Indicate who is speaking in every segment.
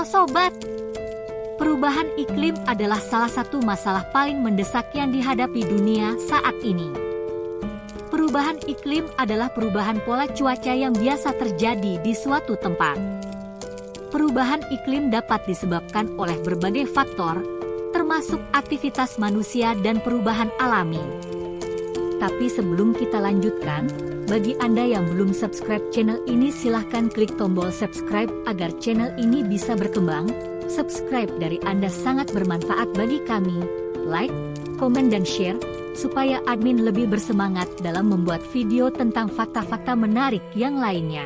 Speaker 1: sobat. Perubahan iklim adalah salah satu masalah paling mendesak yang dihadapi dunia saat ini. Perubahan iklim adalah perubahan pola cuaca yang biasa terjadi di suatu tempat. Perubahan iklim dapat disebabkan oleh berbagai faktor, termasuk aktivitas manusia dan perubahan alami. Tapi sebelum kita lanjutkan, bagi Anda yang belum subscribe channel ini silahkan klik tombol subscribe agar channel ini bisa berkembang. Subscribe dari Anda sangat bermanfaat bagi kami. Like, komen dan share, supaya admin lebih bersemangat dalam membuat video tentang fakta-fakta menarik yang lainnya.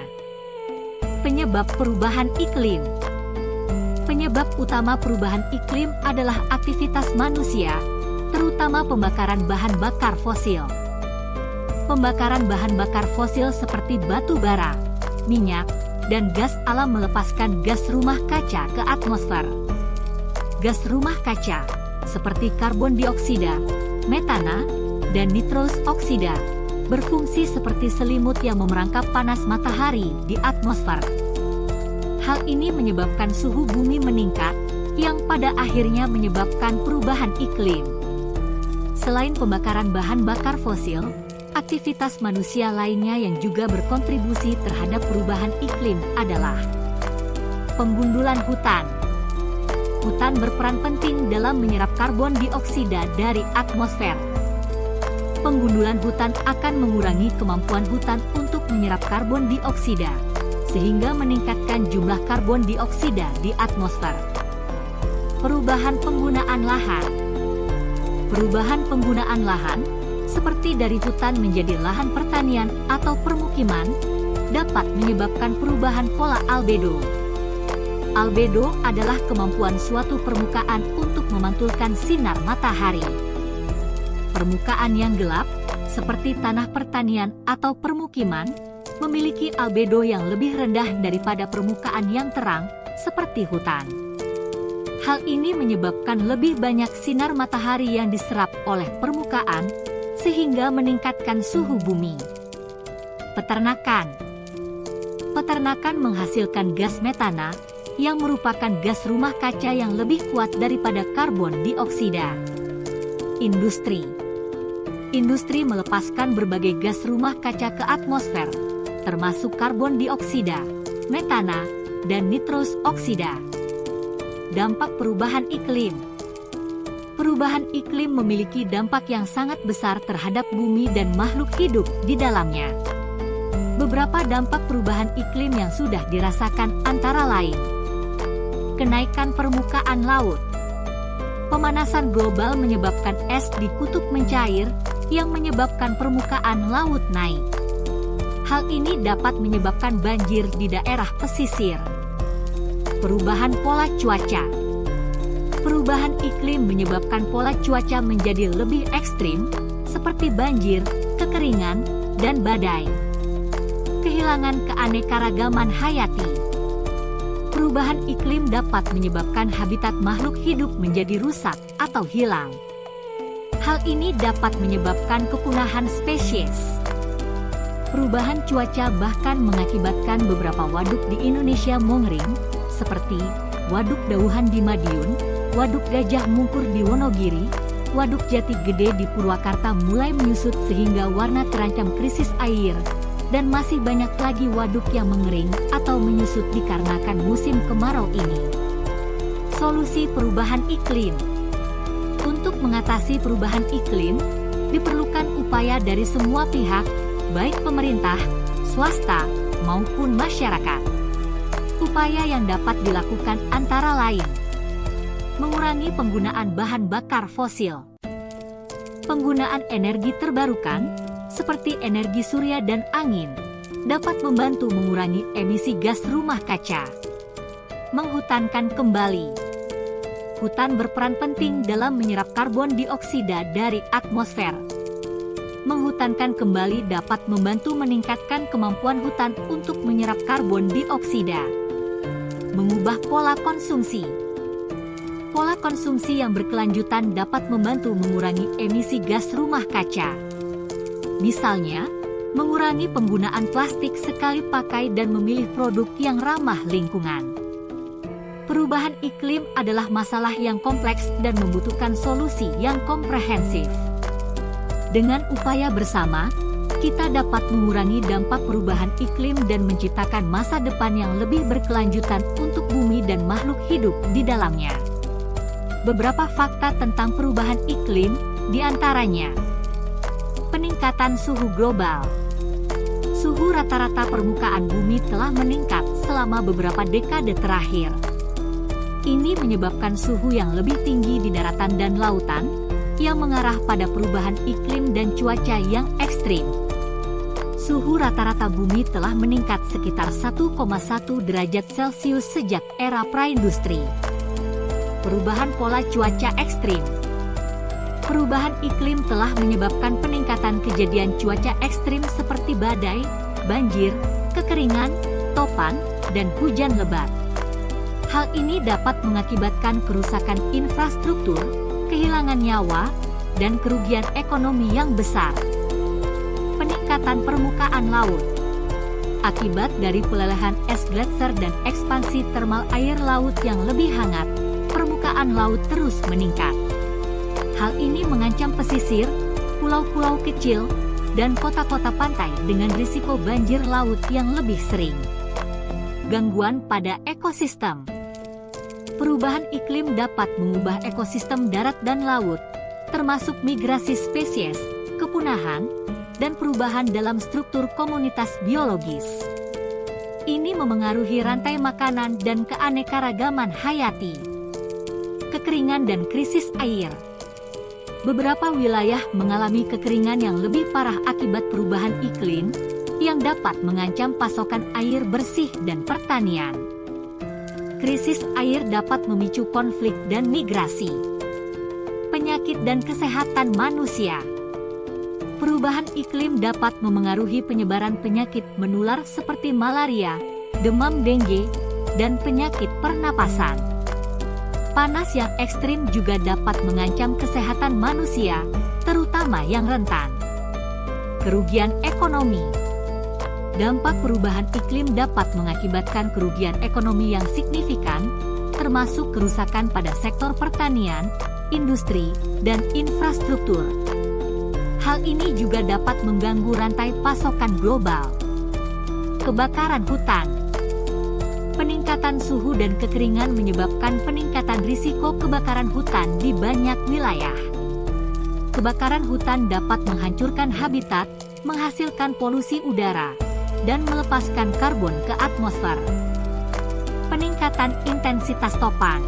Speaker 1: Penyebab perubahan iklim. Penyebab utama perubahan iklim adalah aktivitas manusia, terutama pembakaran bahan bakar fosil. Pembakaran bahan bakar fosil seperti batu bara, minyak, dan gas alam melepaskan gas rumah kaca ke atmosfer. Gas rumah kaca, seperti karbon dioksida, metana, dan nitrous oksida, berfungsi seperti selimut yang memerangkap panas matahari di atmosfer. Hal ini menyebabkan suhu bumi meningkat, yang pada akhirnya menyebabkan perubahan iklim. Selain pembakaran bahan bakar fosil, aktivitas manusia lainnya yang juga berkontribusi terhadap perubahan iklim adalah penggundulan hutan. Hutan berperan penting dalam menyerap karbon dioksida dari atmosfer. Penggundulan hutan akan mengurangi kemampuan hutan untuk menyerap karbon dioksida, sehingga meningkatkan jumlah karbon dioksida di atmosfer. Perubahan penggunaan lahan. Perubahan penggunaan lahan, seperti dari hutan menjadi lahan pertanian atau permukiman, dapat menyebabkan perubahan pola albedo. Albedo adalah kemampuan suatu permukaan untuk memantulkan sinar matahari. Permukaan yang gelap, seperti tanah pertanian atau permukiman, memiliki albedo yang lebih rendah daripada permukaan yang terang, seperti hutan. Hal ini menyebabkan lebih banyak sinar matahari yang diserap oleh permukaan, sehingga meningkatkan suhu bumi. Peternakan. Peternakan menghasilkan gas metana, yang merupakan gas rumah kaca yang lebih kuat daripada karbon dioksida. Industri. Industri melepaskan berbagai gas rumah kaca ke atmosfer, termasuk karbon dioksida, metana, dan nitrous oksida. Dampak perubahan iklim. Perubahan iklim memiliki dampak yang sangat besar terhadap bumi dan makhluk hidup di dalamnya. Beberapa dampak perubahan iklim yang sudah dirasakan antara lain: kenaikan permukaan laut. Pemanasan global menyebabkan es di kutub mencair, yang menyebabkan permukaan laut naik. Hal ini dapat menyebabkan banjir di daerah pesisir. Perubahan pola cuaca. Perubahan iklim menyebabkan pola cuaca menjadi lebih ekstrim, seperti banjir, kekeringan, dan badai. Kehilangan keanekaragaman hayati. Perubahan iklim dapat menyebabkan habitat makhluk hidup menjadi rusak atau hilang. Hal ini dapat menyebabkan kepunahan spesies. Perubahan cuaca bahkan mengakibatkan beberapa waduk di Indonesia mengering, seperti Waduk Dauhan di Madiun, Waduk Gajah Mungkur di Wonogiri, Waduk Jati Gede di Purwakarta mulai menyusut sehingga warna terancam krisis air, dan masih banyak lagi waduk yang mengering atau menyusut dikarenakan musim kemarau ini. Solusi perubahan iklim. Untuk mengatasi perubahan iklim, diperlukan upaya dari semua pihak, baik pemerintah, swasta, maupun masyarakat. Upaya yang dapat dilakukan antara lain: mengurangi penggunaan bahan bakar fosil. Penggunaan energi terbarukan, seperti energi surya dan angin, dapat membantu mengurangi emisi gas rumah kaca. Menghutankan kembali. Hutan berperan penting dalam menyerap karbon dioksida dari atmosfer. Menghutankan kembali dapat membantu meningkatkan kemampuan hutan untuk menyerap karbon dioksida. Mengubah pola konsumsi. Pola konsumsi yang berkelanjutan dapat membantu mengurangi emisi gas rumah kaca. Misalnya, mengurangi penggunaan plastik sekali pakai dan memilih produk yang ramah lingkungan. Perubahan iklim adalah masalah yang kompleks dan membutuhkan solusi yang komprehensif. Dengan upaya bersama, kita dapat mengurangi dampak perubahan iklim dan menciptakan masa depan yang lebih berkelanjutan untuk bumi dan makhluk hidup di dalamnya. Beberapa fakta tentang perubahan iklim, di antaranya: peningkatan suhu global. Suhu rata-rata permukaan bumi telah meningkat selama beberapa dekade terakhir. Ini menyebabkan suhu yang lebih tinggi di daratan dan lautan, yang mengarah pada perubahan iklim dan cuaca yang ekstrim. Suhu rata-rata bumi telah meningkat sekitar 1,1 derajat Celcius sejak era praindustri. Perubahan pola cuaca ekstrim. Perubahan iklim telah menyebabkan peningkatan kejadian cuaca ekstrim seperti badai, banjir, kekeringan, topan, dan hujan lebat. Hal ini dapat mengakibatkan kerusakan infrastruktur, kehilangan nyawa, dan kerugian ekonomi yang besar. Peningkatan permukaan laut. Akibat dari pelelehan es gletser dan ekspansi termal air laut yang lebih hangat, permukaan laut terus meningkat. Hal ini mengancam pesisir, pulau-pulau kecil, dan kota-kota pantai dengan risiko banjir laut yang lebih sering. Gangguan pada ekosistem. Perubahan iklim dapat mengubah ekosistem darat dan laut, termasuk migrasi spesies, kepunahan, dan perubahan dalam struktur komunitas biologis. Ini memengaruhi rantai makanan dan keanekaragaman hayati. Kekeringan dan krisis air. Beberapa wilayah mengalami kekeringan yang lebih parah akibat perubahan iklim, yang dapat mengancam pasokan air bersih dan pertanian. Krisis air dapat memicu konflik dan migrasi. Penyakit dan kesehatan manusia. Perubahan iklim dapat memengaruhi penyebaran penyakit menular seperti malaria, demam dengue, dan penyakit pernapasan. Panas yang ekstrim juga dapat mengancam kesehatan manusia, terutama yang rentan. Kerugian ekonomi. Dampak perubahan iklim dapat mengakibatkan kerugian ekonomi yang signifikan, termasuk kerusakan pada sektor pertanian, industri, dan infrastruktur. Hal ini juga dapat mengganggu rantai pasokan global. Kebakaran hutan. Peningkatan suhu dan kekeringan menyebabkan peningkatan risiko kebakaran hutan di banyak wilayah. Kebakaran hutan dapat menghancurkan habitat, menghasilkan polusi udara, dan melepaskan karbon ke atmosfer. Peningkatan intensitas topan.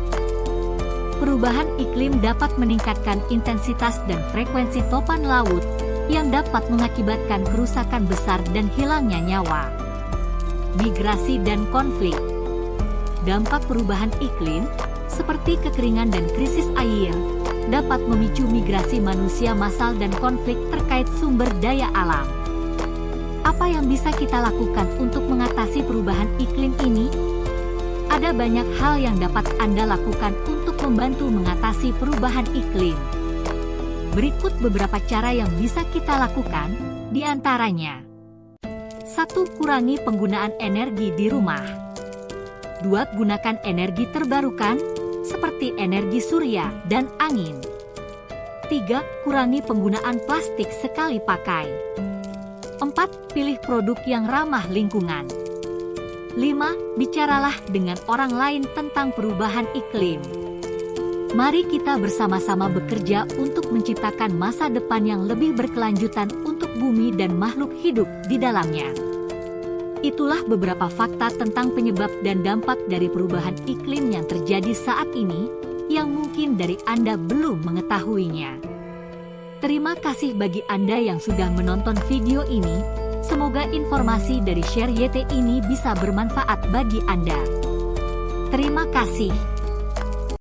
Speaker 1: Perubahan iklim dapat meningkatkan intensitas dan frekuensi topan laut, yang dapat mengakibatkan kerusakan besar dan hilangnya nyawa. Migrasi dan konflik. Dampak perubahan iklim, seperti kekeringan dan krisis air, dapat memicu migrasi manusia massal dan konflik terkait sumber daya alam. Apa yang bisa kita lakukan untuk mengatasi perubahan iklim ini? Ada banyak hal yang dapat Anda lakukan untuk membantu mengatasi perubahan iklim. Berikut beberapa cara yang bisa kita lakukan, di antaranya: 1. Kurangi penggunaan energi di rumah. 2. Gunakan energi terbarukan, seperti energi surya dan angin. 3. Kurangi penggunaan plastik sekali pakai. 4. Pilih produk yang ramah lingkungan. 5. Bicaralah dengan orang lain tentang perubahan iklim. Mari kita bersama-sama bekerja untuk menciptakan masa depan yang lebih berkelanjutan untuk bumi dan makhluk hidup di dalamnya. Itulah beberapa fakta tentang penyebab dan dampak dari perubahan iklim yang terjadi saat ini, yang mungkin dari Anda belum mengetahuinya. Terima kasih bagi Anda yang sudah menonton video ini. Semoga informasi dari Share YT ini bisa bermanfaat bagi Anda. Terima kasih.